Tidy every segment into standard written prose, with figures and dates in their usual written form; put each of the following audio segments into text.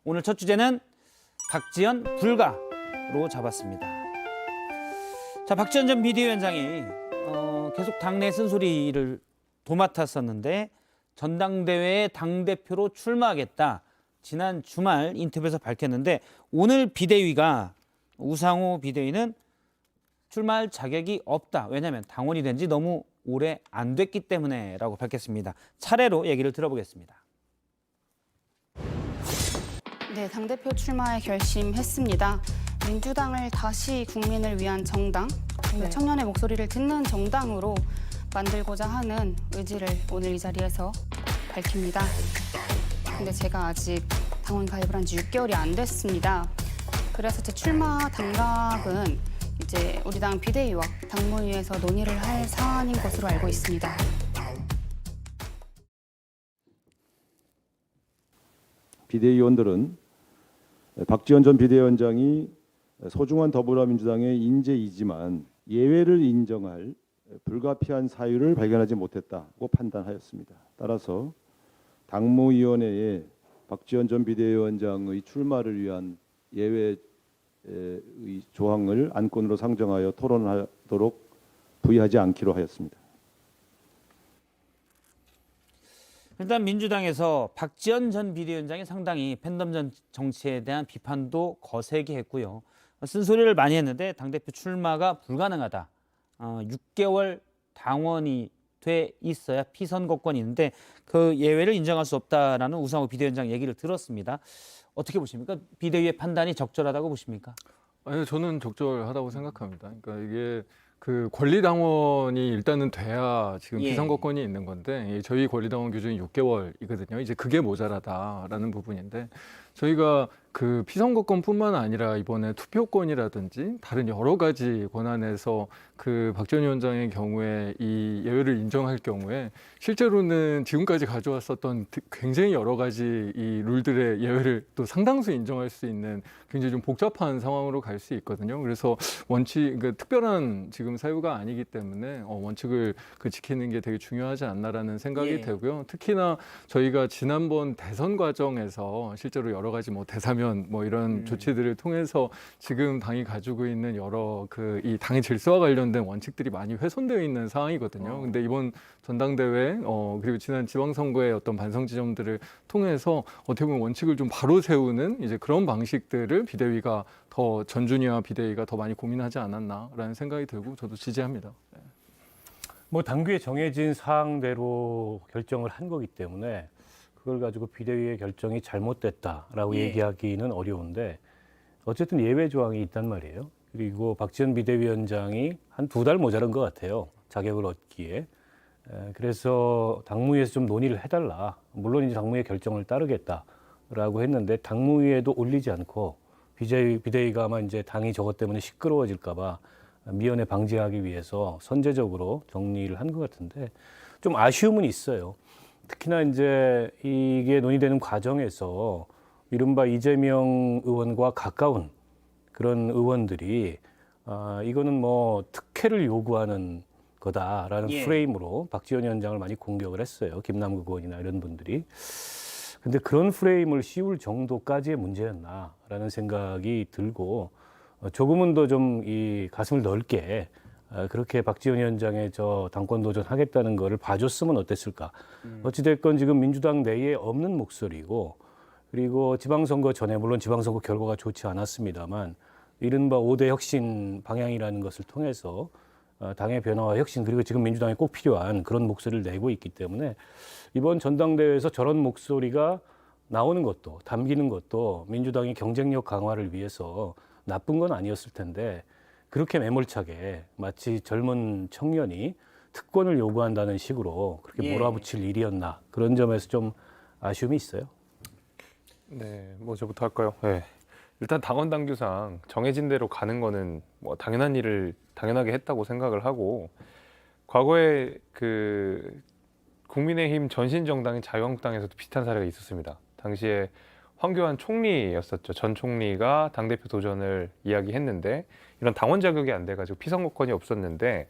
오늘 첫 주제는 박지원 불가로 잡았습니다. 자, 박지원 전 비대위원장이 계속 당내 쓴소리를 도맡았었는데 전당대회에 당대표로 출마하겠다. 지난 주말 인터뷰에서 밝혔는데 오늘 비대위가 우상호 비대위는 출마할 자격이 없다. 왜냐하면 당원이 된 지 너무 오래 안 됐기 때문에라고 밝혔습니다. 차례로 얘기를 들어보겠습니다. 네, 당대표 출마에 결심했습니다. 민주당을 다시 국민을 위한 정당, 청년의 목소리를 듣는 정당으로 만들고자 하는 의지를 오늘 이 자리에서 밝힙니다. 근데 제가 아직 당원 가입을 한 지 6개월이 안 됐습니다. 그래서 제 출마 당락은 이제 우리 당 비대위와 당무위에서 논의를 할 사안인 것으로 알고 있습니다. 비대위원들은 박지원 전 비대위원장이 소중한 더불어민주당의 인재이지만 예외를 인정할 불가피한 사유를 발견하지 못했다고 판단하였습니다. 따라서 당무위원회에 박지원 전 비대위원장의 출마를 위한 예외의 조항을 안건으로 상정하여 토론하도록 부의하지 않기로 하였습니다. 일단 민주당에서 박지원 전 비대위원장이 상당히 팬덤 정치에 대한 비판도 거세게 했고요. 쓴소리를 많이 했는데 당대표 출마가 불가능하다. 6개월 당원이 돼 있어야 피선거권이 있는데 그 예외를 인정할 수 없다라는 우상호 비대위원장 얘기를 들었습니다. 어떻게 보십니까? 비대위의 판단이 적절하다고 보십니까? 아니, 저는 적절하다고 생각합니다. 그러니까 이게 그 권리당원이 일단은 돼야 지금 피선거권이 있는 건데 저희 권리당원 기준이 6개월이거든요. 이제 그게 모자라다라는 부분인데 저희가 그 피선거권뿐만 아니라 이번에 투표권이라든지 다른 여러 가지 권한에서 그 박지원 위원장의 경우에 이 예외를 인정할 경우에 실제로는 지금까지 가져왔었던 굉장히 여러 가지 이 룰들의 예외를 또 상당수 인정할 수 있는 굉장히 좀 복잡한 상황으로 갈 수 있거든요. 그래서 그러니까 특별한 지금 사유가 아니기 때문에 원칙을 지키는 게 되게 중요하지 않나라는 생각이 되고요. 특히나 저희가 지난번 대선 과정에서 실제로 여러 가지 뭐 대사면 뭐 이런 조치들을 통해서 지금 당이 가지고 있는 여러 이 당의 질서와 관련된 원칙들이 많이 훼손되어 있는 상황이거든요. 근데 이번 전당대회 그리고 지난 지방선거의 어떤 반성 지점들을 통해서 어떻게 보면 원칙을 좀 바로 세우는 이제 그런 방식들을 비대위가 더 전준위와 비대위가 더 많이 고민하지 않았나라는 생각이 들고 저도 지지합니다. 뭐 당규에 정해진 사항대로 결정을 한 거기 때문에 그걸 가지고 비대위의 결정이 잘못됐다라고 얘기하기는 어려운데 어쨌든 예외 조항이 있단 말이에요. 그리고 박지원 비대위원장이 한 2달 모자란 것 같아요. 자격을 얻기에. 그래서 당무위에서 좀 논의를 해달라. 물론 이제 당무위의 결정을 따르겠다라고 했는데 당무위에도 올리지 않고 비대위가 아마 이제 당이 저것 때문에 시끄러워질까 봐 미연에 방지하기 위해서 선제적으로 정리를 한 것 같은데 좀 아쉬움은 있어요. 특히나 이제 이게 논의되는 과정에서 이른바 이재명 의원과 가까운 그런 의원들이 이거는 뭐 특혜를 요구하는 거다라는 프레임으로 박지원 위원장을 많이 공격을 했어요. 김남국 의원이나 이런 분들이. 근데 그런 프레임을 씌울 정도까지의 문제였나라는 생각이 들고 조금은 더 좀 이 가슴을 넓게 그렇게 박지원 위원장의 당권 도전하겠다는 거를 봐줬으면 어땠을까. 어찌됐건 지금 민주당 내에 없는 목소리고 그리고 지방선거 전에 물론 지방선거 결과가 좋지 않았습니다만 이른바 5대 혁신 방향이라는 것을 통해서 당의 변화와 혁신 그리고 지금 민주당에 꼭 필요한 그런 목소리를 내고 있기 때문에 이번 전당대회에서 저런 목소리가 나오는 것도 담기는 것도 민주당의 경쟁력 강화를 위해서 나쁜 건 아니었을 텐데 그렇게 매몰차게 마치 젊은 청년이 특권을 요구한다는 식으로 그렇게 몰아붙일 일이었나 그런 점에서 좀 아쉬움이 있어요. 네, 뭐 저부터 할까요? 네. 일단 당원 당규상 정해진 대로 가는 거는 뭐 당연한 일을 당연하게 했다고 생각을 하고 과거에 그 국민의힘 전신 정당인 자유한국당에서도 비슷한 사례가 있었습니다. 당시에 황교안 총리였었죠. 전 총리가 당대표 도전을 이야기했는데 이런 당원 자격이 안 돼가지고 피선거권이 없었는데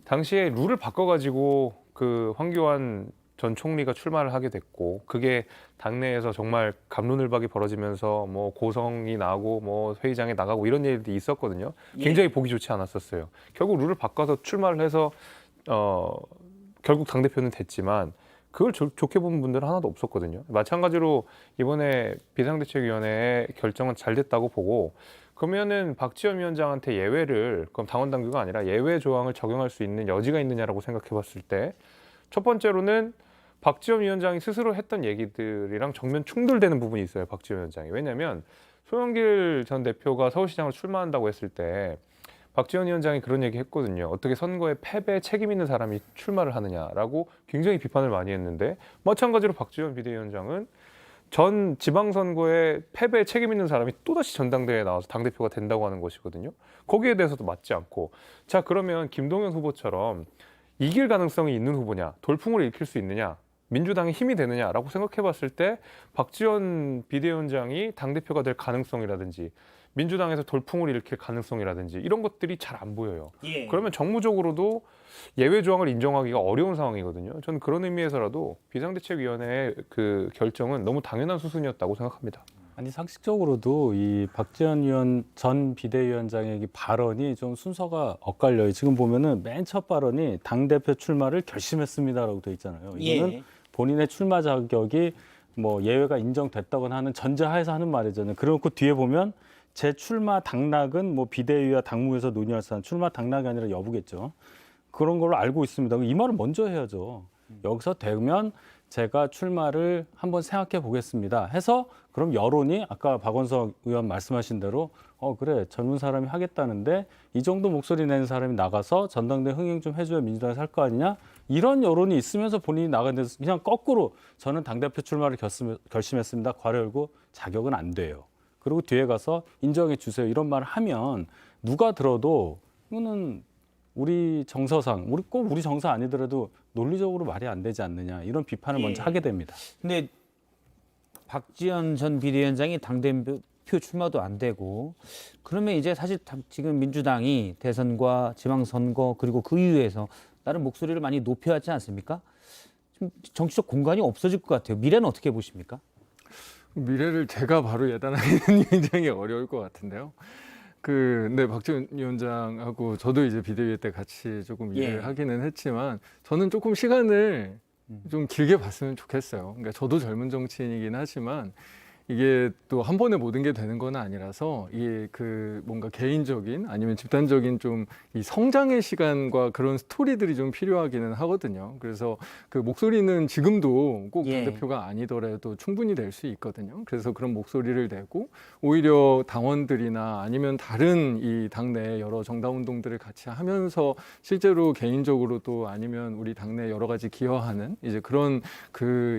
당시에 룰을 바꿔가지고 그 황교안 전 총리가 출마를 하게 됐고 그게 당내에서 정말 갑론을박이 벌어지면서 뭐 고성이 나고 뭐 회의장에 나가고 이런 일들이 있었거든요. 굉장히 보기 좋지 않았었어요. 결국 룰을 바꿔서 출마를 해서 결국 당대표는 됐지만 그걸 좋게 보는 분들은 하나도 없었거든요. 마찬가지로 이번에 비상대책위원회의 결정은 잘 됐다고 보고 그러면은 박지원 위원장한테 예외를 그럼 당원 당규가 아니라 예외 조항을 적용할 수 있는 여지가 있느냐라고 생각해 봤을 때 첫 번째로는 박지원 위원장이 스스로 했던 얘기들이랑 정면 충돌되는 부분이 있어요. 박지원 위원장이. 왜냐하면 송영길 전 대표가 서울시장을 출마한다고 했을 때 박지원 위원장이 그런 얘기 했거든요. 어떻게 선거에 패배에 책임 있는 사람이 출마를 하느냐라고 굉장히 비판을 많이 했는데 마찬가지로 박지원 비대위원장은 전 지방선거에 패배에 책임 있는 사람이 또다시 전당대회에 나와서 당대표가 된다고 하는 것이거든요. 거기에 대해서도 맞지 않고 자 그러면 김동연 후보처럼 이길 가능성이 있는 후보냐 돌풍을 일으킬 수 있느냐 민주당의 힘이 되느냐라고 생각해 봤을 때 박지원 비대위원장이 당대표가 될 가능성이라든지 민주당에서 돌풍을 일으킬 가능성이라든지 이런 것들이 잘 안 보여요. 그러면 정무적으로도 예외 조항을 인정하기가 어려운 상황이거든요. 저는 그런 의미에서라도 비상대책위원회의 그 결정은 너무 당연한 수순이었다고 생각합니다. 아니 상식적으로도 이 박지원 전 비대위원장의 이 발언이 좀 순서가 엇갈려요. 지금 보면은 맨 첫 발언이 당대표 출마를 결심했습니다라고 돼 있잖아요. 이거는 본인의 출마 자격이 뭐 예외가 인정됐다거나 하는 전제하에서 하는 말이잖아요. 그래놓고 뒤에 보면 제 출마 당락은 뭐 비대위와 당무에서 논의할 사안 출마 당락이 아니라 여부겠죠. 그런 걸로 알고 있습니다. 이 말을 먼저 해야죠. 여기서 되면 제가 출마를 한번 생각해 보겠습니다 해서 그럼 여론이 아까 박원석 의원 말씀하신 대로 그래 젊은 사람이 하겠다는데 이 정도 목소리 내는 사람이 나가서 전당대회 흥행 좀 해줘야 민주당이 살 거 아니냐 이런 여론이 있으면서 본인이 나간 데서 그냥 거꾸로 저는 당대표 출마를 결심했습니다 괄호 열고 자격은 안 돼요. 그리고 뒤에 가서 인정해 주세요 이런 말을 하면 누가 들어도 이거는 우리 정서상 우리 정서 아니더라도 논리적으로 말이 안 되지 않느냐 이런 비판을 먼저 하게 됩니다. 근데 박지원 전 비대위원장이 당대표 출마도 안 되고 그러면 이제 사실 지금 민주당이 대선과 지방선거 그리고 그 이후에서 다른 목소리를 많이 높여야 하지 않습니까? 좀 정치적 공간이 없어질 것 같아요. 미래는 어떻게 보십니까? 미래를 제가 바로 예단하기는 굉장히 어려울 것 같은데요. 네, 박지원 위원장하고 저도 이제 비대위 때 같이 조금 일을 하기는 했지만 저는 조금 시간을 좀 길게 봤으면 좋겠어요. 그러니까 저도 젊은 정치인이긴 하지만 이게 또 한 번에 모든 게 되는 건 아니라서 이게 뭔가 개인적인 아니면 집단적인 좀 이 성장의 시간과 그런 스토리들이 좀 필요하기는 하거든요. 그래서 그 목소리는 지금도 꼭 당대표가 아니더라도 충분히 낼 수 있거든요. 그래서 그런 목소리를 내고 오히려 당원들이나 아니면 다른 이 당내 여러 정당 운동들을 같이 하면서 실제로 개인적으로도 아니면 우리 당내 여러 가지 기여하는 이제 그런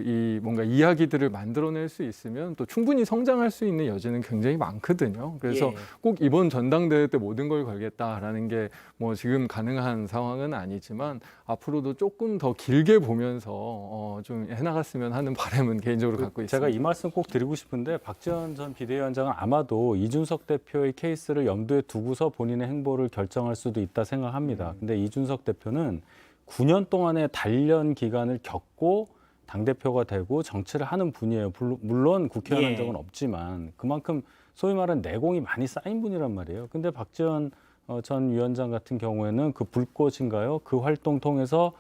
이 뭔가 이야기들을 만들어낼 수 있으면 또 충분히 성장할 수 있는 여지는 굉장히 많거든요. 그래서 꼭 이번 전당대회 때 모든 걸 걸겠다라는 게 뭐 지금 가능한 상황은 아니지만 앞으로도 조금 더 길게 보면서 좀 해나갔으면 하는 바람은 개인적으로 갖고 있습니다. 제가 이 말씀 꼭 드리고 싶은데 박지원 전 비대위원장은 아마도 이준석 대표의 케이스를 염두에 두고서 본인의 행보를 결정할 수도 있다 생각합니다. 근데 이준석 대표는 9년 동안의 단련 기간을 겪고 당대표가 되고 정치를 하는 분이에요. 물론 국회의원 한 적은 없지만 그만큼 소위 말하는 내공이 많이 쌓인 분이란 말이에요. 근데 박지원 전 위원장 같은 경우에는 그 불꽃인가요? 그 활동 통해서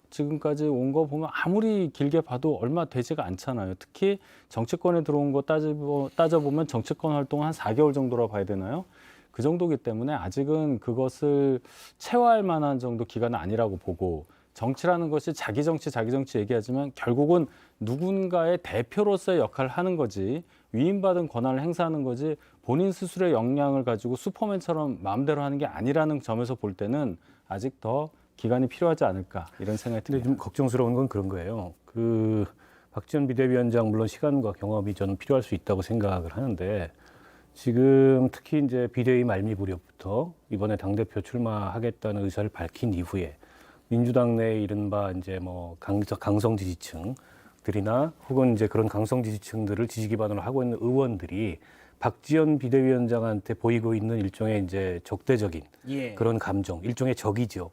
지금까지 온 거 보면 아무리 길게 봐도 얼마 되지가 않잖아요. 특히 정치권에 들어온 거 따져보면 정치권 활동은 한 4개월 정도라고 봐야 되나요? 그 정도기 때문에 아직은 그것을 체화할 만한 정도 기간은 아니라고 보고 정치라는 것이 자기 정치 얘기하지만 결국은 누군가의 대표로서의 역할을 하는 거지 위임받은 권한을 행사하는 거지 본인 스스로의 역량을 가지고 슈퍼맨처럼 마음대로 하는 게 아니라는 점에서 볼 때는 아직 더 기간이 필요하지 않을까 이런 생각이 듭니다. 근데 좀 걱정스러운 건 그런 거예요. 박지원 비대위원장 물론 시간과 경험이 저는 필요할 수 있다고 생각을 하는데 지금 특히 이제 비대위 말미 무렵부터 이번에 당대표 출마하겠다는 의사를 밝힌 이후에 민주당 내 이른바 이제 뭐 강성 지지층들이나 혹은 이제 그런 강성 지지층들을 지지 기반으로 하고 있는 의원들이 박지원 비대위원장한테 보이고 있는 일종의 이제 적대적인 그런 감정, 일종의 적이죠.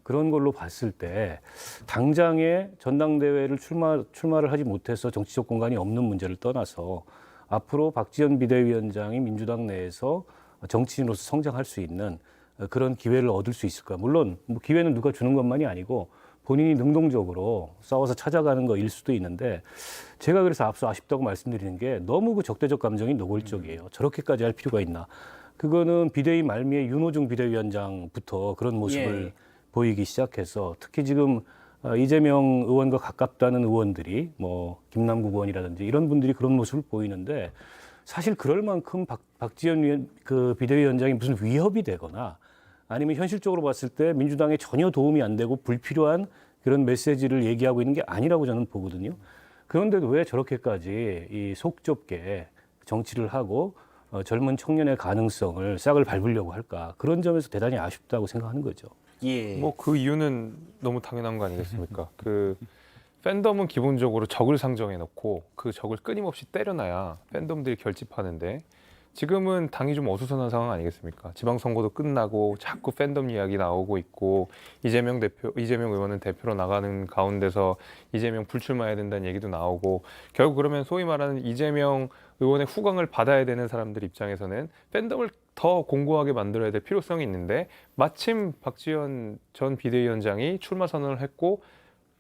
그런 걸로 봤을 때 당장에 전당대회를 출마를 하지 못해서 정치적 공간이 없는 문제를 떠나서 앞으로 박지원 비대위원장이 민주당 내에서 정치인으로서 성장할 수 있는 그런 기회를 얻을 수 있을까? 물론 뭐 기회는 누가 주는 것만이 아니고 본인이 능동적으로 싸워서 찾아가는 거일 수도 있는데 제가 그래서 앞서 아쉽다고 말씀드리는 게 너무 그 적대적 감정이 노골적이에요. 저렇게까지 할 필요가 있나? 그거는 비대위 말미에 윤호중 비대위원장부터 그런 모습을 보이기 시작해서 특히 지금 이재명 의원과 가깝다는 의원들이 뭐 김남국 의원이라든지 이런 분들이 그런 모습을 보이는데 사실 그럴 만큼 박지원 그 비대위원장이 무슨 위협이 되거나 아니면 현실적으로 봤을 때 민주당에 전혀 도움이 안 되고 불필요한 그런 메시지를 얘기하고 있는 게 아니라고 저는 보거든요. 그런데도 왜 저렇게까지 이 속 좁게 정치를 하고 젊은 청년의 가능성을 싹을 밟으려고 할까? 그런 점에서 대단히 아쉽다고 생각하는 거죠. 예. 뭐 그 이유는 너무 당연한 거 아니겠습니까? 그 팬덤은 기본적으로 적을 상정해 놓고 그 적을 끊임없이 때려놔야 팬덤들이 결집하는데 지금은 당이 좀 어수선한 상황 아니겠습니까? 지방선거도 끝나고 자꾸 팬덤 이야기 나오고 있고 이재명 의원은 대표로 나가는 가운데서 이재명 불출마해야 된다는 얘기도 나오고 결국 그러면 소위 말하는 이재명 의원의 후광을 받아야 되는 사람들 입장에서는 팬덤을 더 공고하게 만들어야 될 필요성이 있는데 마침 박지원 전 비대위원장이 출마 선언을 했고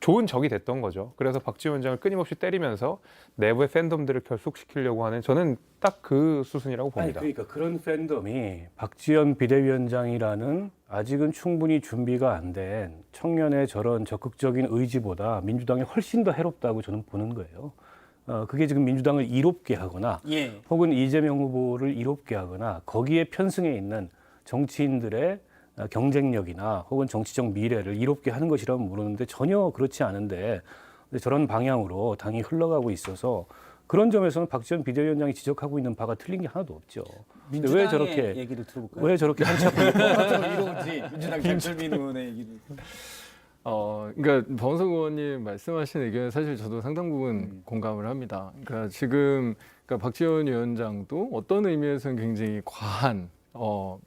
좋은 적이 됐던 거죠. 그래서 박지원 위원장을 끊임없이 때리면서 내부의 팬덤들을 결속시키려고 하는 저는 딱 그 수순이라고 봅니다. 아니, 그러니까 그런 팬덤이 박지원 비대위원장이라는 아직은 충분히 준비가 안 된 청년의 저런 적극적인 의지보다 민주당이 훨씬 더 해롭다고 저는 보는 거예요. 그게 지금 민주당을 이롭게 하거나 혹은 이재명 후보를 이롭게 하거나 거기에 편승해 있는 정치인들의 경쟁력이나 혹은 정치적 미래를 이롭게 하는 것이라면 모르는데 전혀 그렇지 않은데 저런 방향으로 당이 흘러가고 있어서 그런 점에서는 박지원 비대위원장이 지적하고 있는 바가 틀린 게 하나도 없죠. 근데 왜 저렇게 얘기를 들어볼까요? 왜 저렇게 한참 이러지 민주당 장철민 의원의 얘기를. 그러니까 범석 의원님 말씀하신 의견에 사실 저도 상당 부분 공감을 합니다. 그러니까 지금 박지원 위원장도 어떤 의미에서는 굉장히 과한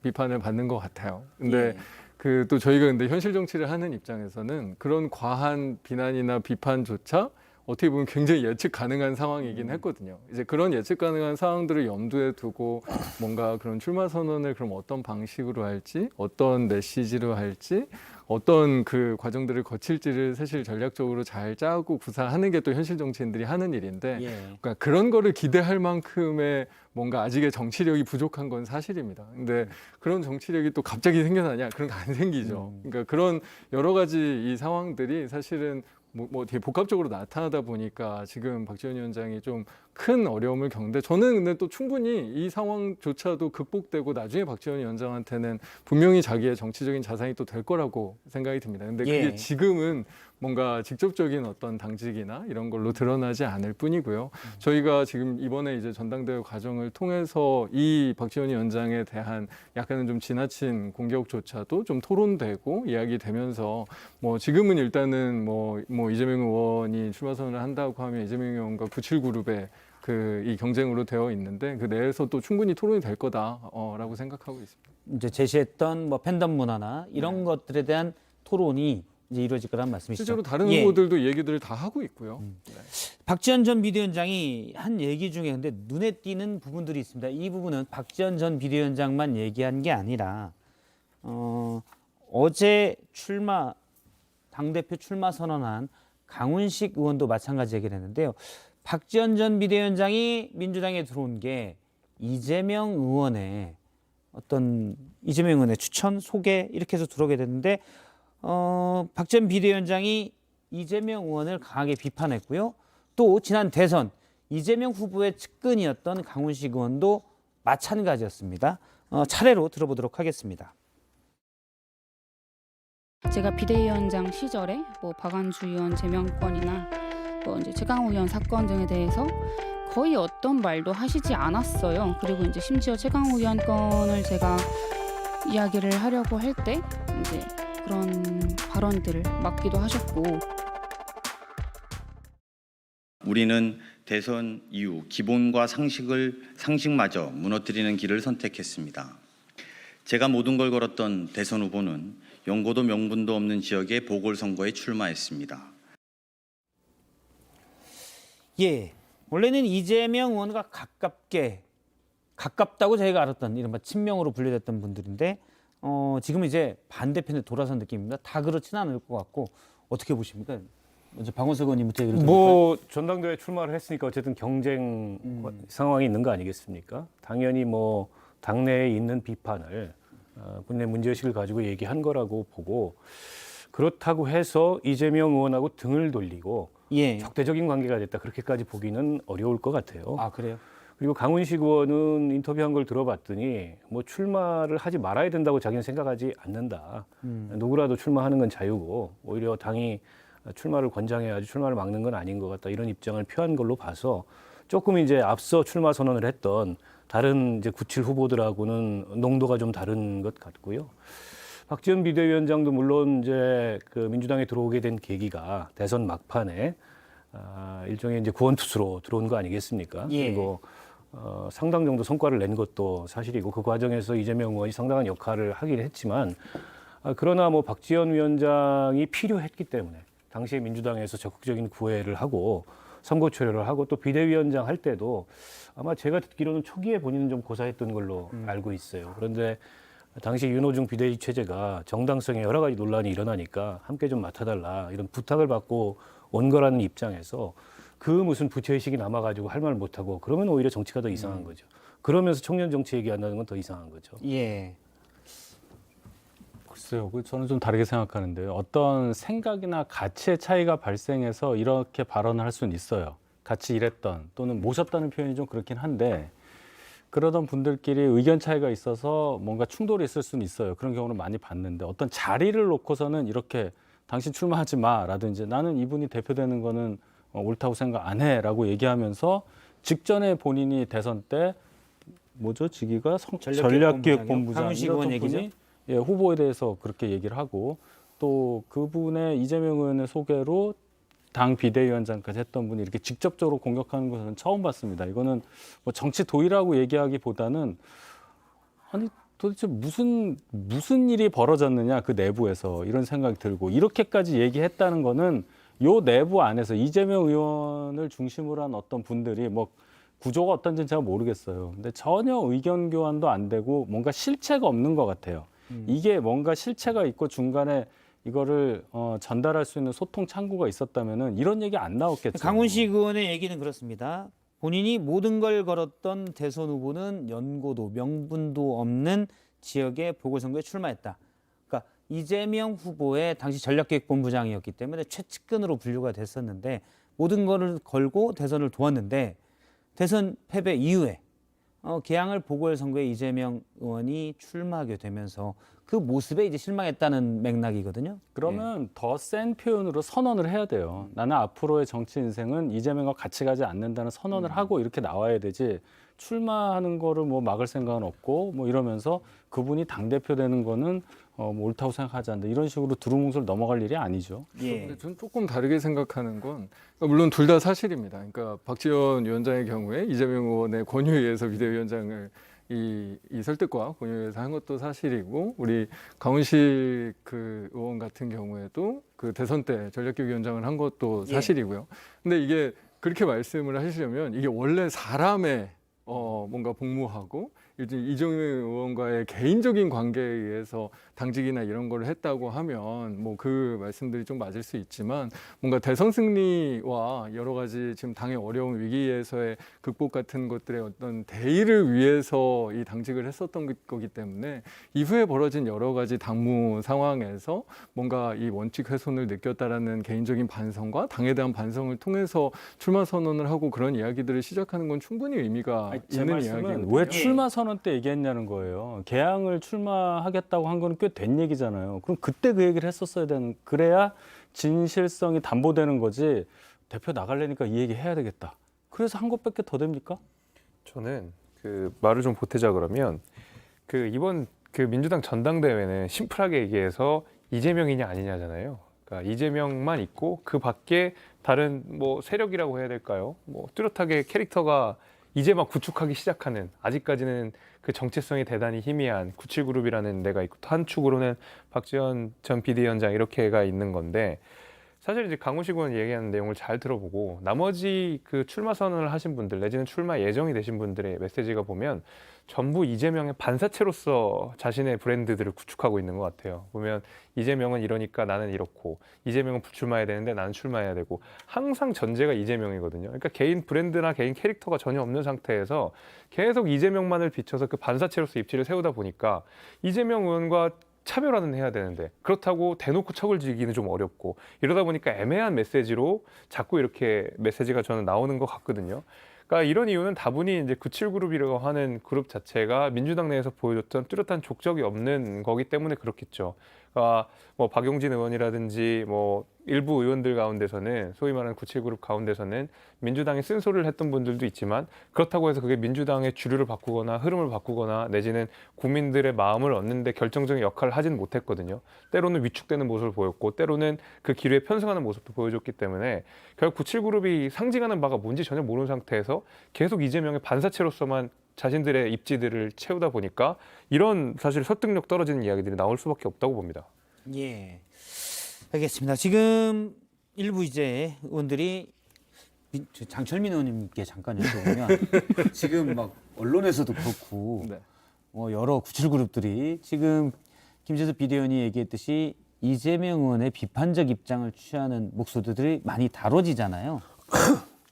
비판을 받는 것 같아요. 근데 그 또 저희가 근데 현실 정치를 하는 입장에서는 그런 과한 비난이나 비판조차 어떻게 보면 굉장히 예측 가능한 상황이긴 했거든요. 이제 그런 예측 가능한 상황들을 염두에 두고 뭔가 그런 출마 선언을 그럼 어떤 방식으로 할지, 어떤 메시지로 할지, 어떤 그 과정들을 거칠지를 사실 전략적으로 잘 짜고 구사하는 게 또 현실 정치인들이 하는 일인데, 그러니까 그런 거를 기대할 만큼의 뭔가 아직의 정치력이 부족한 건 사실입니다. 근데 그런 정치력이 또 갑자기 생겨나냐? 그런 거 안 생기죠. 그러니까 그런 여러 가지 이 상황들이 사실은 뭐 되게 복합적으로 나타나다 보니까 지금 박지원 위원장이 좀 큰 어려움을 겪는데 저는 근데 또 충분히 이 상황조차도 극복되고 나중에 박지원 위원장한테는 분명히 자기의 정치적인 자산이 또 될 거라고 생각이 듭니다. 근데 그게 지금은 뭔가 직접적인 어떤 당직이나 이런 걸로 드러나지 않을 뿐이고요. 저희가 지금 이번에 이제 전당대회 과정을 통해서 이 박지원 위원장에 대한 약간은 좀 지나친 공격조차도 좀 토론되고 이야기되면서 뭐 지금은 일단은 뭐 이재명 의원이 출마 선언을 한다고 하면 이재명 의원과 97그룹의 이 경쟁으로 되어 있는데 그 내에서 또 충분히 토론이 될 거다라고 생각하고 있습니다. 이제 제시했던 뭐 팬덤 문화나 이런 것들에 대한 토론이 이제 이루어질 거란 말씀이시죠. 실제로 다른 후보들도 얘기들을 다 하고 있고요. 박지원 전 비대위원장이 한 얘기 중에 근데 눈에 띄는 부분들이 있습니다. 이 부분은 박지원 전 비대위원장만 얘기한 게 아니라 어제 당대표 출마 선언한 강훈식 의원도 마찬가지 얘기를 했는데요. 박지원 전 비대위원장이 민주당에 들어온 게 이재명 의원의 추천, 소개 이렇게 해서 들어오게 됐는데 박지원 비대위원장이 이재명 의원을 강하게 비판했고요. 또 지난 대선 이재명 후보의 측근이었던 강훈식 의원도 마찬가지였습니다. 차례로 들어보도록 하겠습니다. 제가 비대위원장 시절에 뭐 박완주 의원 제명권이나 뭐 이제 최강욱 의원 사건 등에 대해서 거의 어떤 말도 하시지 않았어요. 그리고 이제 심지어 최강욱 의원 건을 제가 이야기를 하려고 할 때 이제 그런 발언들을 막기도 하셨고. 우리는 대선 이후 기본과 상식마저 무너뜨리는 길을 선택했습니다. 제가 모든 걸 걸었던 대선 후보는 연고도 명분도 없는 지역의 보궐선거에 출마했습니다. 예, 원래는 이재명 의원과 가깝다고 저희가 알았던 이른바 친명으로 분류됐던 분들인데 지금은 이제 반대편에 돌아선 느낌입니다. 다 그렇지는 않을 것 같고 어떻게 보십니까? 먼저 박원석 의원님부터 얘기를 들어볼까요? 뭐 전당대회 출마를 했으니까 어쨌든 경쟁 상황이 있는 거 아니겠습니까? 당연히 뭐 당내에 있는 비판을 본인의 문제의식을 가지고 얘기한 거라고 보고, 그렇다고 해서 이재명 의원하고 등을 돌리고 예. 적대적인 관계가 됐다, 그렇게까지 보기는 어려울 것 같아요. 아, 그래요? 그리고 강훈식 의원은 인터뷰한 걸 들어봤더니 뭐 출마를 하지 말아야 된다고 자기는 생각하지 않는다. 누구라도 출마하는 건 자유고 오히려 당이 출마를 권장해야지 출마를 막는 건 아닌 것 같다, 이런 입장을 표한 걸로 봐서 조금 이제 앞서 출마 선언을 했던 다른 이제 97 후보들하고는 농도가 좀 다른 것 같고요. 박지원 비대위원장도 물론 이제 그 민주당에 들어오게 된 계기가 대선 막판에 일종의 이제 구원투수로 들어온 거 아니겠습니까? 예. 그리고 상당 정도 성과를 낸 것도 사실이고 그 과정에서 이재명 의원이 상당한 역할을 하긴 했지만 그러나 뭐 박지원 위원장이 필요했기 때문에 당시에 민주당에서 적극적인 구애를 하고 선거 초려를 하고 또 비대위원장 할 때도 아마 제가 듣기로는 초기에 본인은 좀 고사했던 걸로 알고 있어요. 그런데 당시 윤호중 비대위 체제가 정당성에 여러 가지 논란이 일어나니까 함께 좀 맡아달라 이런 부탁을 받고 온 거라는 입장에서 그 무슨 부채의식이 남아가지고 할 말 못하고 그러면 오히려 정치가 더 이상한 거죠. 그러면서 청년 정치 얘기한다는 건 더 이상한 거죠. 예. 글쎄요, 저는 좀 다르게 생각하는데요. 어떤 생각이나 가치의 차이가 발생해서 이렇게 발언을 할 수는 있어요. 같이 일했던 또는 모셨다는 표현이 좀 그렇긴 한데 그러던 분들끼리 의견 차이가 있어서 뭔가 충돌이 있을 수는 있어요. 그런 경우는 많이 봤는데 어떤 자리를 놓고서는 이렇게 당신 출마하지 마라든지 나는 이분이 대표되는 거는 옳다고 생각 안 해라고 얘기하면서 직전에 본인이 대선 때 뭐죠? 직위가 전략기획본부장 강훈식 의원 이런 분이 얘기죠? 예, 후보에 대해서 그렇게 얘기를 하고 또 그분의 이재명 의원의 소개로 당 비대위원장까지 했던 분이 이렇게 직접적으로 공격하는 것은 처음 봤습니다. 이거는 뭐 정치 도의라고 얘기하기보다는 아니 도대체 무슨 일이 벌어졌느냐 그 내부에서 이런 생각이 들고 이렇게까지 얘기했다는 거는 요 내부 안에서 이재명 의원을 중심으로 한 어떤 분들이 뭐 구조가 어떤지는 제가 모르겠어요. 근데 전혀 의견 교환도 안 되고 뭔가 실체가 없는 것 같아요. 이게 뭔가 실체가 있고 중간에 이거를 전달할 수 있는 소통 창구가 있었다면은 이런 얘기 안 나왔겠죠. 강훈식 의원의 얘기는 그렇습니다. 본인이 모든 걸 걸었던 대선 후보는 연고도 명분도 없는 지역의 보궐선거에 출마했다. 그러니까 이재명 후보의 당시 전략기획본부장이었기 때문에 최측근으로 분류가 됐었는데 모든 거를 걸고 대선을 도왔는데 대선 패배 이후에 개항을 보궐선거에 이재명 의원이 출마하게 되면서 그 모습에 이제 실망했다는 맥락이거든요. 그러면 더 센 표현으로 선언을 해야 돼요. 나는 앞으로의 정치 인생은 이재명과 같이 가지 않는다는 선언을 하고 이렇게 나와야 되지. 출마하는 거를 뭐 막을 생각은 없고 뭐 이러면서 그분이 당대표 되는 거는 뭐 옳다고 생각하지 않는다. 이런 식으로 두루뭉술 넘어갈 일이 아니죠. 예. 근데 저는 조금 다르게 생각하는 건 그러니까 물론 둘 다 사실입니다. 그러니까 박지원 위원장의 경우에 이재명 의원의 권유에 의해서 비대위원장을 이 설득과 권유에 의해서 한 것도 사실이고 우리 강훈식 그 의원 같은 경우에도 그 대선 때 전략기획위원장을 한 것도 사실이고요. 근데 이게 그렇게 말씀을 하시려면 이게 원래 사람의 뭔가 복무하고 이재명 의원과의 개인적인 관계에 의해서 당직이나 이런 걸 했다고 하면 뭐 그 말씀들이 좀 맞을 수 있지만 뭔가 대선 승리와 여러 가지 지금 당의 어려운 위기에서의 극복 같은 것들의 어떤 대의를 위해서 이 당직을 했었던 거기 때문에 이후에 벌어진 여러 가지 당무 상황에서 뭔가 이 원칙 훼손을 느꼈다라는 개인적인 반성과 당에 대한 반성을 통해서 출마 선언을 하고 그런 이야기들을 시작하는 건 충분히 의미가 있는 이야기거든요. 왜 출마 선언 때 얘기했냐는 거예요. 개항을 출마하겠다고 한 건 꽤 된 얘기잖아요. 그럼 그때 그 얘기를 했었어야 되는, 그래야 진실성이 담보되는 거지. 대표 나가려니까 이 얘기 해야 되겠다. 그래서 한 것밖에 더 됩니까? 저는 그 말을 좀 보태자 그러면 그 이번 그 민주당 전당대회는 심플하게 얘기해서 이재명이냐 아니냐잖아요. 그러니까 이재명만 있고 그 밖에 다른 뭐 세력이라고 해야 될까요? 뭐 뚜렷하게 캐릭터가 이제 막 구축하기 시작하는, 아직까지는 그 정체성이 대단히 희미한 97그룹이라는 데가 있고, 또 한 축으로는 박지원 전 비대위원장 이렇게가 있는 건데, 사실 이제 강훈식 의원 얘기하는 내용을 잘 들어보고 나머지 그 출마 선언을 하신 분들 내지는 출마 예정이 되신 분들의 메시지가 보면 전부 이재명의 반사체로서 자신의 브랜드들을 구축하고 있는 것 같아요. 보면 이재명은 이러니까 나는 이렇고, 이재명은 불출마해야 되는데 나는 출마해야 되고, 항상 전제가 이재명이거든요. 그러니까 개인 브랜드나 개인 캐릭터가 전혀 없는 상태에서 계속 이재명만을 비춰서 그 반사체로서 입지를 세우다 보니까 이재명 의원과 차별화는 해야 되는데 그렇다고 대놓고 척을 지기는 좀 어렵고, 이러다 보니까 애매한 메시지로 자꾸 이렇게 메시지가 저는 나오는 것 같거든요. 그러니까 이런 이유는 다분히 이제 97그룹이라고 하는 그룹 자체가 민주당 내에서 보여줬던 뚜렷한 족적이 없는 거기 때문에 그렇겠죠. 그러니까 뭐 박용진 의원이라든지 뭐 일부 의원들 가운데서는, 소위 말하는 97그룹 가운데서는 민주당에 쓴소리를 했던 분들도 있지만, 그렇다고 해서 그게 민주당의 주류를 바꾸거나 흐름을 바꾸거나 내지는 국민들의 마음을 얻는 데 결정적인 역할을 하지는 못했거든요. 때로는 위축되는 모습을 보였고, 때로는 그 기류에 편승하는 모습도 보여줬기 때문에 결국 97그룹이 상징하는 바가 뭔지 전혀 모르는 상태에서 계속 이재명의 반사체로서만 자신들의 입지들을 채우다 보니까 이런 사실 설득력 떨어지는 이야기들이 나올 수밖에 없다고 봅니다. 예, 알겠습니다. 지금 일부 이제 의원들이 장철민 의원님께 잠깐 여쭤보면 지금 막 언론에서도 그렇고 네. 여러 97그룹들이 지금 김재섭 비대위원이 얘기했듯이 이재명 의원의 비판적 입장을 취하는 목소리들이 많이 다뤄지잖아요.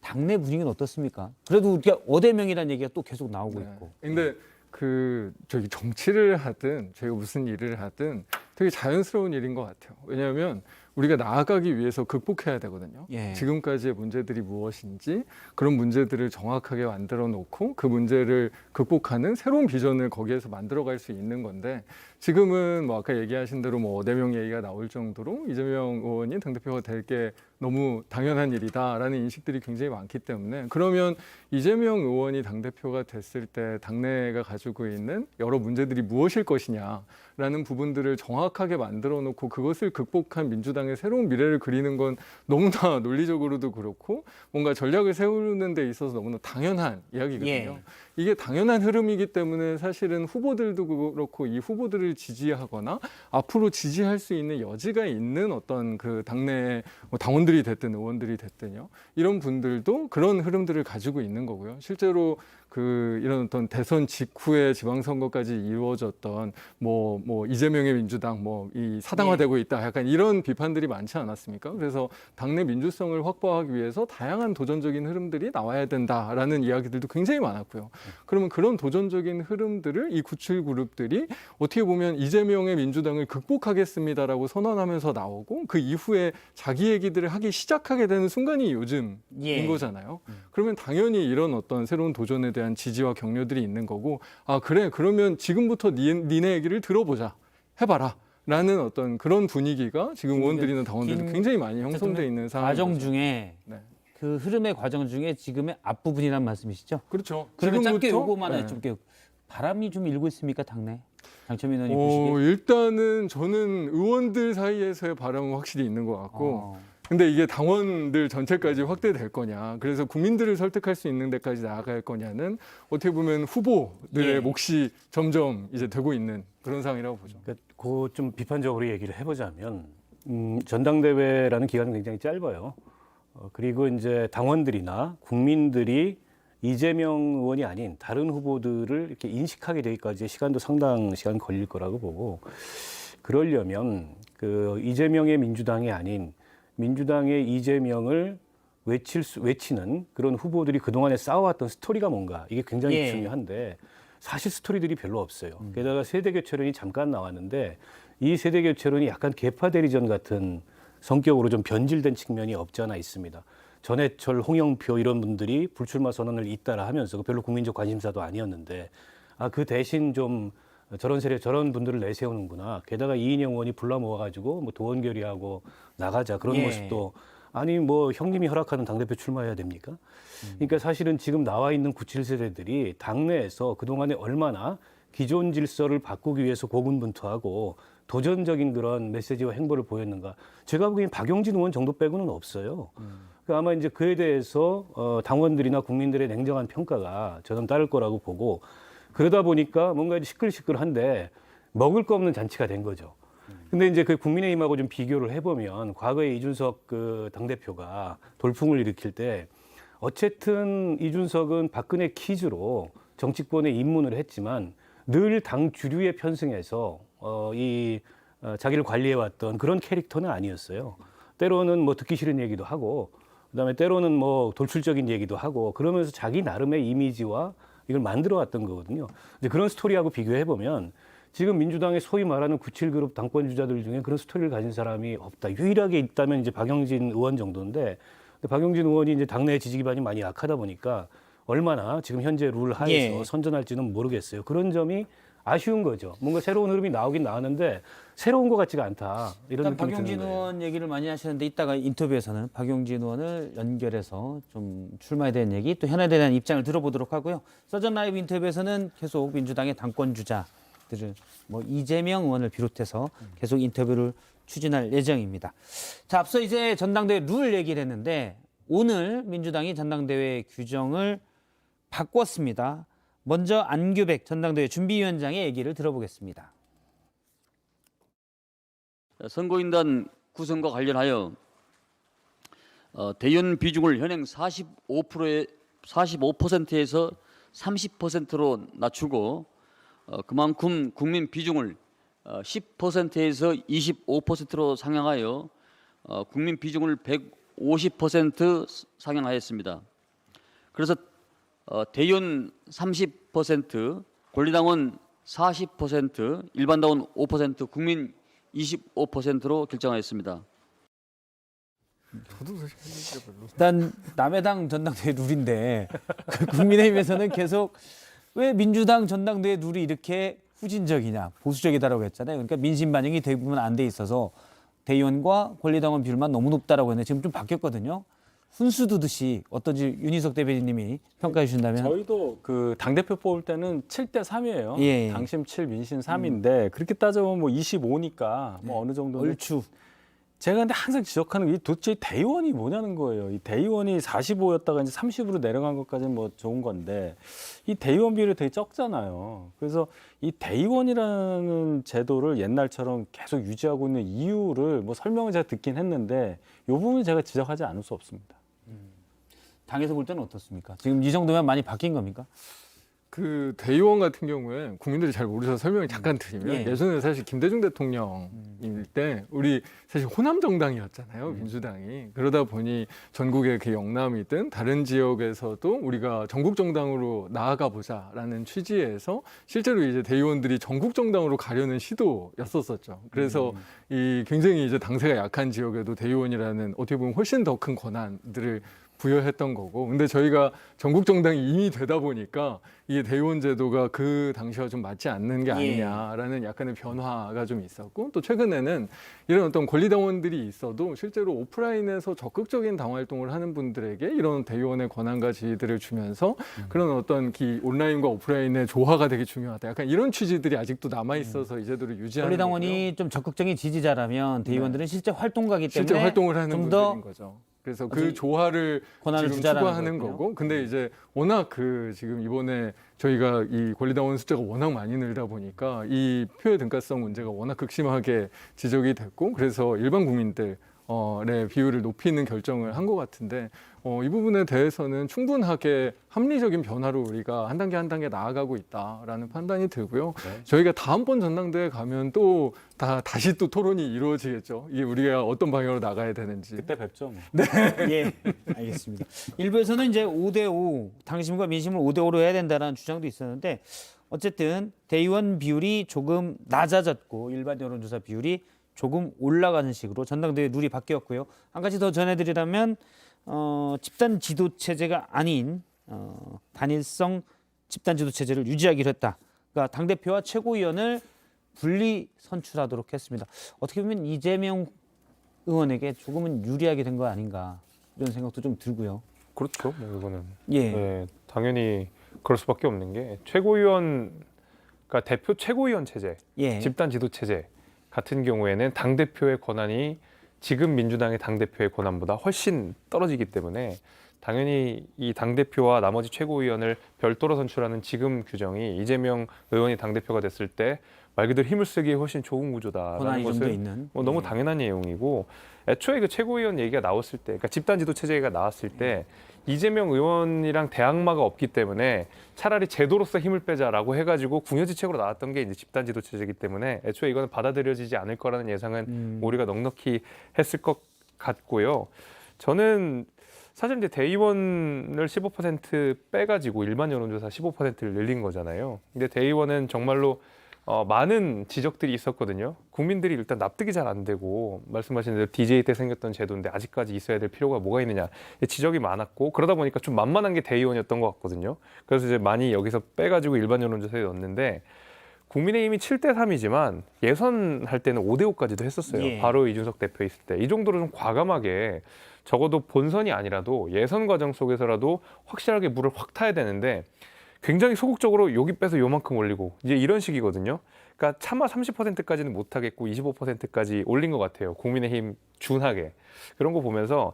당내 분위기는 어떻습니까? 그래도 우리가 5대명이라는 얘기가 또 계속 나오고 있고. 근데 그 저기 정치를 하든 저희가 무슨 일을 하든 되게 자연스러운 일인 것 같아요. 왜냐하면 우리가 나아가기 위해서 극복해야 되거든요. 예. 지금까지의 문제들이 무엇인지 그런 문제들을 정확하게 만들어 놓고 그 문제를 극복하는 새로운 비전을 거기에서 만들어갈 수 있는 건데, 지금은 뭐 아까 얘기하신 대로 뭐 5대명 얘기가 나올 정도로 이재명 의원이 당대표가 될 게 너무 당연한 일이다라는 인식들이 굉장히 많기 때문에, 그러면 이재명 의원이 당대표가 됐을 때 당내가 가지고 있는 여러 문제들이 무엇일 것이냐라는 부분들을 정확하게 만들어 놓고 그것을 극복한 민주당의 새로운 미래를 그리는 건 너무나 논리적으로도 그렇고 뭔가 전략을 세우는 데 있어서 너무나 당연한 이야기거든요. 예. 이게 당연한 흐름이기 때문에 사실은 후보들도 그렇고 이 후보들을 지지하거나 앞으로 지지할 수 있는 여지가 있는 어떤 그 당내 뭐 당원들이 됐든 의원들이 됐든요, 이런 분들도 그런 흐름들을 가지고 있는 거고요. 실제로 그 이런 어떤 대선 직후에 지방선거까지 이루어졌던 뭐 이재명의 민주당 뭐 이 사당화되고 있다, 약간 이런 비판들이 많지 않았습니까? 그래서 당내 민주성을 확보하기 위해서 다양한 도전적인 흐름들이 나와야 된다라는 이야기들도 굉장히 많았고요. 그러면 그런 도전적인 흐름들을 이 97그룹들이 어떻게 보면 이재명의 민주당을 극복하겠습니다라고 선언하면서 나오고 그 이후에 자기 얘기들을 하기 시작하게 되는 순간이 요즘인 예. 거잖아요. 그러면 당연히 이런 어떤 새로운 도전에 대한 지지와 격려들이 있는 거고, 아 그래 그러면 지금부터 니네 얘기를 들어보자, 해봐라 라는 어떤 그런 분위기가 지금 의원들이나 당원들도 굉장히 많이 형성돼 있는 상황인 과정 거죠. 중에 네. 그 흐름의 과정 중에 지금의 앞부분이란 말씀이시죠? 그렇죠. 그러면 짧게 지금부터, 요거만 네. 여쭤볼게요. 바람이 좀 일고 있습니까, 당내? 장철민 의원이 보시기에? 일단은 저는 의원들 사이에서의 바람은 확실히 있는 것 같고, 어. 근데 이게 당원들 전체까지 확대될 거냐, 그래서 국민들을 설득할 수 있는 데까지 나아갈 거냐는 어떻게 보면 후보들의 예. 몫이 점점 이제 되고 있는 그런 상황이라고 보죠. 그 좀 비판적으로 얘기를 해보자면 전당대회라는 기간은 굉장히 짧아요. 그리고 이제 당원들이나 국민들이 이재명 의원이 아닌 다른 후보들을 이렇게 인식하게 되기까지 시간도 상당 시간 걸릴 거라고 보고, 그러려면 그 이재명의 민주당이 아닌 민주당의 이재명을 외치는 그런 후보들이 그동안에 쌓아왔던 스토리가 뭔가, 이게 굉장히 예. 중요한데 사실 스토리들이 별로 없어요. 게다가 세대교체론이 잠깐 나왔는데 이 세대교체론이 약간 계파 대리전 같은 성격으로 좀 변질된 측면이 없지 않아 있습니다. 전해철, 홍영표 이런 분들이 불출마 선언을 잇따라 하면서 별로 국민적 관심사도 아니었는데, 그 대신 좀 저런 세력, 저런 분들을 내세우는구나. 게다가 이인영 의원이 불러 모아가지고 뭐 도원 결의하고 나가자, 그런 예. 모습도, 아니 뭐 형님이 허락하는 당대표 출마해야 됩니까? 그러니까 사실은 지금 나와 있는 97세대들이 당내에서 그동안에 얼마나 기존 질서를 바꾸기 위해서 고군분투하고 도전적인 그런 메시지와 행보를 보였는가. 제가 보기엔 박용진 의원 정도 빼고는 없어요. 아마 이제 그에 대해서 당원들이나 국민들의 냉정한 평가가 저는 따를 거라고 보고 그러다 보니까 뭔가 이제 시끌시끌한데 먹을 거 없는 잔치가 된 거죠. 근데 이제 그 국민의힘하고 좀 비교를 해보면 과거에 이준석 그 당대표가 돌풍을 일으킬 때 어쨌든 이준석은 박근혜 퀴즈로 정치권에 입문을 했지만 늘 당 주류에 편승해서 자기를 관리해왔던 그런 캐릭터는 아니었어요. 때로는 뭐 듣기 싫은 얘기도 하고 그다음에 때로는 뭐 돌출적인 얘기도 하고 그러면서 자기 나름의 이미지와 이걸 만들어 왔던 거거든요. 근데 그런 스토리하고 비교해 보면 지금 민주당의 소위 말하는 97그룹 당권 주자들 중에 그런 스토리를 가진 사람이 없다. 유일하게 있다면 이제 박용진 의원 정도인데 근데 박용진 의원이 이제 당내 지지 기반이 많이 약하다 보니까 얼마나 지금 현재 룰 하에서 예. 선전할지는 모르겠어요. 그런 점이 아쉬운 거죠. 뭔가 새로운 흐름이 나오긴 나왔는데 새로운 것 같지가 않다. 이런 일단 느낌이 박용진 드는 거예요. 의원 얘기를 많이 하시는데 이따가 인터뷰에서는 박용진 의원을 연결해서 좀 출마에 대한 얘기 또 현안에 대한 입장을 들어보도록 하고요. 서전 라이브 인터뷰에서는 계속 민주당의 당권 주자들을 뭐 이재명 의원을 비롯해서 계속 인터뷰를 추진할 예정입니다. 자, 앞서 이제 전당대회 룰 얘기를 했는데 오늘 민주당이 전당대회 규정을 바꿨습니다. 먼저 안규백 전당대회 준비위원장의 얘기를 들어보겠습니다. 선거인단 구성과 관련하여 대의원 비중을 현행 45%에서 30%로 낮추고 그만큼 국민 비중을 10%에서 25%로 상향하여 국민 비중을 150% 상향하였습니다. 그래서 대의원 30%, 권리당원 40%, 일반당원 5%, 국민 25%로 결정하였습니다. 저도 사실 했는데 별로. 일단 남의 당 전당대회 룰인데 그 국민의힘에서는 계속 왜 민주당 전당대회 룰이 이렇게 후진적이냐 보수적이다라고 했잖아요. 그러니까 민심 반영이 대부분 안 돼 있어서 대의원과 권리당원 비율만 너무 높다라고 했는데 지금 좀 바뀌었거든요. 훈수 두듯이 어떤지 윤희석 대변인님이 평가해 주신다면. 저희도 그 당대표 뽑을 때는 7대 3이에요. 예. 당심 7, 민심 3인데 그렇게 따져보면 뭐 25니까 뭐 어느 정도 얼추. 제가 근데 항상 지적하는 게 도대체 대의원이 뭐냐는 거예요. 이 대의원이 45였다가 이제 30으로 내려간 것까지는 뭐 좋은 건데 이 대의원 비율이 되게 적잖아요. 그래서 이 대의원이라는 제도를 옛날처럼 계속 유지하고 있는 이유를 뭐 설명을 제가 듣긴 했는데 이 부분은 제가 지적하지 않을 수 없습니다. 당에서 볼 때는 어떻습니까? 지금 이 정도면 많이 바뀐 겁니까? 그 대의원 같은 경우에 국민들이 잘 모르셔서 설명을 잠깐 드리면 예. 예전에 사실 김대중 대통령일 때 우리 사실 호남 정당이었잖아요, 민주당이. 그러다 보니 전국의 그 영남이든 다른 지역에서도 우리가 전국 정당으로 나아가 보자라는 취지에서 실제로 이제 대의원들이 전국 정당으로 가려는 시도였었었죠. 그래서 이 굉장히 이제 당세가 약한 지역에도 대의원이라는 어떻게 보면 훨씬 더 큰 권한들을 부여했던 거고, 근데 저희가 전국 정당이 이미 되다 보니까 이게 대의원 제도가 그 당시와 좀 맞지 않는 게 아니냐라는 약간의 변화가 좀 있었고, 또 최근에는 이런 어떤 권리당원들이 있어도 실제로 오프라인에서 적극적인 당 활동을 하는 분들에게 이런 대의원의 권한과 지위들을 주면서 그런 어떤 온라인과 오프라인의 조화가 되게 중요하다. 약간 이런 취지들이 아직도 남아 있어서 이 제도를 유지하는 권리당원이 좀 적극적인 지지자라면 대의원들은 실제 활동가기 때문에 실제 활동을 하는 좀 더 분들인 거죠. 그래서 그 조화를 권한을 지금 주자라는 추구하는 거군요. 거고, 근데 이제 워낙 그 지금 이번에 저희가 이 권리당원 숫자가 워낙 많이 늘다 보니까 이 표의 등가성 문제가 워낙 극심하게 지적이 됐고, 그래서 일반 국민들 의 비율을 높이는 결정을 한 것 같은데, 이 부분에 대해서는 충분하게 합리적인 변화로 우리가 한 단계 나아가고 있다라는 판단이 들고요. 네. 저희가 다음번 전당대회 가면 또 다시 또 토론이 이루어지겠죠. 이게 우리가 어떤 방향으로 나가야 되는지. 그때 뵙죠. 뭐. 예, 알겠습니다. 일부에서는 이제 5대5, 당심과 민심을 5대5로 해야 된다는 주장도 있었는데 어쨌든 대의원 비율이 조금 낮아졌고 일반 여론조사 비율이 조금 올라가는 식으로 전당대회 룰이 바뀌었고요. 한 가지 더 전해드리자면 집단 지도 체제가 아닌 단일성 집단 지도 체제를 유지하기로 했다. 그러니까 당 대표와 최고위원을 분리 선출하도록 했습니다. 어떻게 보면 이재명 의원에게 조금은 유리하게 된 거 아닌가 이런 생각도 좀 들고요. 그렇죠. 뭐 이거는 예. 네, 당연히 그럴 수밖에 없는 게 최고위원, 그러니까 대표 최고위원 체제, 예. 집단 지도 체제 같은 경우에는 당 대표의 권한이 지금 민주당의 당대표의 권한보다 훨씬 떨어지기 때문에 당연히 이 당대표와 나머지 최고위원을 별도로 선출하는 지금 규정이 이재명 의원이 당대표가 됐을 때 말 그대로 힘을 쓰기에 훨씬 좋은 구조다라는 권한이 좀 더 것은 있는. 뭐 너무 당연한 내용이고, 애초에 그 최고위원 얘기가 나왔을 때, 그러니까 집단지도 체제가 나왔을 때 이재명 의원이랑 대항마가 없기 때문에 차라리 제도로서 힘을 빼자라고 해가지고 궁여지책으로 나왔던 게 이제 집단지도 체제이기 때문에 애초에 이거는 받아들여지지 않을 거라는 예상은 우리가 넉넉히 했을 것 같고요. 저는 사실 이제 대의원을 15% 빼가지고 일반 여론조사 15%를 늘린 거잖아요. 근데 대의원은 정말로 많은 지적들이 있었거든요. 국민들이 일단 납득이 잘 안 되고, 말씀하신 대로 DJ 때 생겼던 제도인데 아직까지 있어야 될 필요가 뭐가 있느냐 지적이 많았고, 그러다 보니까 좀 만만한 게 대의원이었던 것 같거든요. 그래서 이제 많이 여기서 빼가지고 일반 여론조사에 넣었는데, 국민의힘이 7대3이지만 예선할 때는 5대5까지도 했었어요. 예. 바로 이준석 대표 있을 때. 이 정도로 좀 과감하게, 적어도 본선이 아니라도 예선 과정 속에서라도 확실하게 물을 확 타야 되는데 굉장히 소극적으로 여기 빼서 요만큼 올리고 이제 이런 식이거든요. 그러니까 차마 30%까지는 못하겠고 25%까지 올린 것 같아요. 국민의힘 준하게. 그런 거 보면서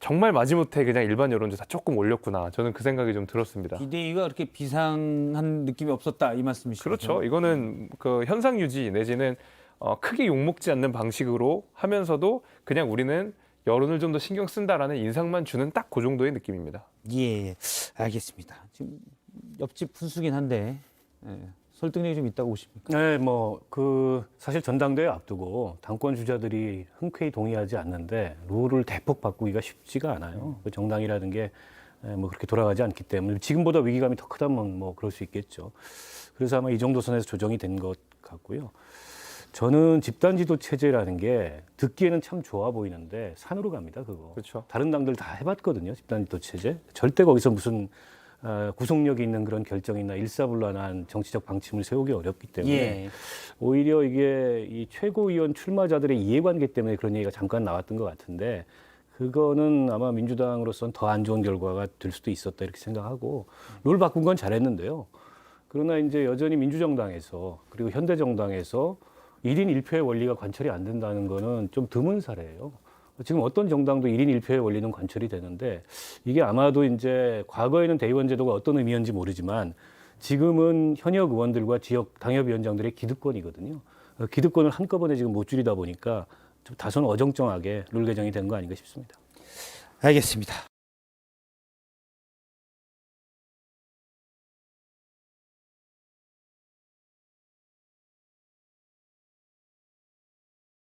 정말 마지못해 그냥 일반 여론조사 조금 올렸구나. 저는 그 생각이 좀 들었습니다. 비대위가 그렇게 비상한 느낌이 없었다 이 말씀이시죠? 그렇죠. 이거는 그 현상 유지 내지는 크게 욕먹지 않는 방식으로 하면서도 그냥 우리는 여론을 좀 더 신경 쓴다라는 인상만 주는 딱 그 정도의 느낌입니다. 예, 알겠습니다. 지금 옆집 분수긴 한데 설득력이 좀 있다고 보십니까? 네, 뭐 그 사실 전당대회 앞두고 당권 주자들이 흔쾌히 동의하지 않는데 룰을 대폭 바꾸기가 쉽지가 않아요. 그 정당이라는 게 뭐 그렇게 돌아가지 않기 때문에 지금보다 위기감이 더 크다면 뭐 그럴 수 있겠죠. 그래서 아마 이 정도 선에서 조정이 된 것 같고요. 저는 집단지도 체제라는 게 듣기에는 참 좋아 보이는데 산으로 갑니다, 그거. 그렇죠. 다른 당들 다 해봤거든요, 집단지도 체제. 절대 거기서 무슨 구속력이 있는 그런 결정이나 일사불란한 정치적 방침을 세우기 어렵기 때문에 예. 오히려 이게 이 최고위원 출마자들의 이해관계 때문에 그런 얘기가 잠깐 나왔던 것 같은데 그거는 아마 민주당으로서는 더 안 좋은 결과가 될 수도 있었다 이렇게 생각하고 룰 바꾼 건 잘했는데요. 그러나 이제 여전히 민주정당에서 그리고 현대정당에서 1인 1표의 원리가 관철이 안 된다는 거는 좀 드문 사례예요. 지금 어떤 정당도 1인 1표의 원리는 관철이 되는데 이게 아마도 이제 과거에는 대의원 제도가 어떤 의미였는지 모르지만 지금은 현역 의원들과 지역 당협위원장들의 기득권이거든요. 기득권을 한꺼번에 지금 못 줄이다 보니까 좀 다소는 어정쩡하게 룰 개정이 된 거 아닌가 싶습니다. 알겠습니다.